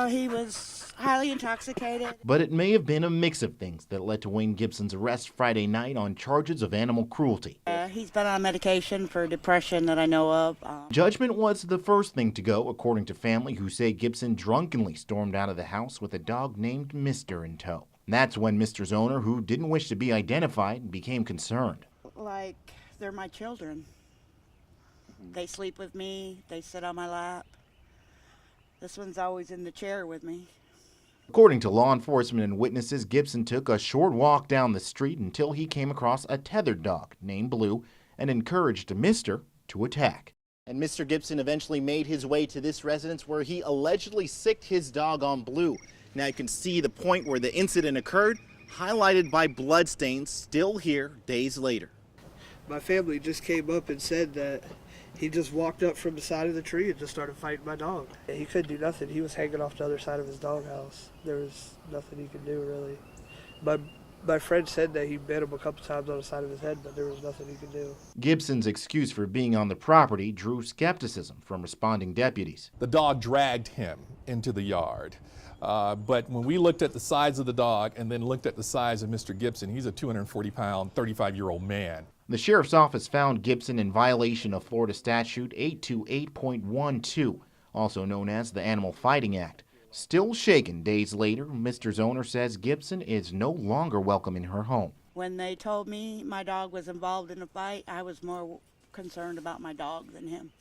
He was highly intoxicated. But it may have been a mix of things that led to Wayne Gibson's arrest Friday night on charges of animal cruelty. He's been on medication for depression that I know of. Judgment was the first thing to go, according to family who say Gibson drunkenly stormed out of the house with a dog named Mister in tow. That's when Mister's owner, who didn't wish to be identified, became concerned. Like, they're my children. They sleep with me. They sit on my lap. This one's always in the chair with me. According to law enforcement and witnesses, Gibson took a short walk down the street until he came across a tethered dog named Blue and encouraged Mister to attack. And Mr. Gibson eventually made his way to this residence where he allegedly sicked his dog on Blue. Now you can see the point where the incident occurred, highlighted by bloodstains still here days later. My family just came up and said that he just walked up from the side of the tree and just started fighting my dog. He couldn't do nothing. He was hanging off the other side of his doghouse. There was nothing he could do, really. My friend said that he bit him a couple times on the side of his head, but there was nothing he could do. Gibson's excuse for being on the property drew skepticism from responding deputies. The dog dragged him into the yard. But when we looked at the size of the dog and then looked at the size of Mr. Gibson, he's a 240-pound, 35-year-old man. The sheriff's office found Gibson in violation of Florida Statute 828.12, also known as the Animal Fighting Act. Still shaken days later, Mister's owner says Gibson is no longer welcome in her home. When they told me my dog was involved in a fight, I was more concerned about my dog than him.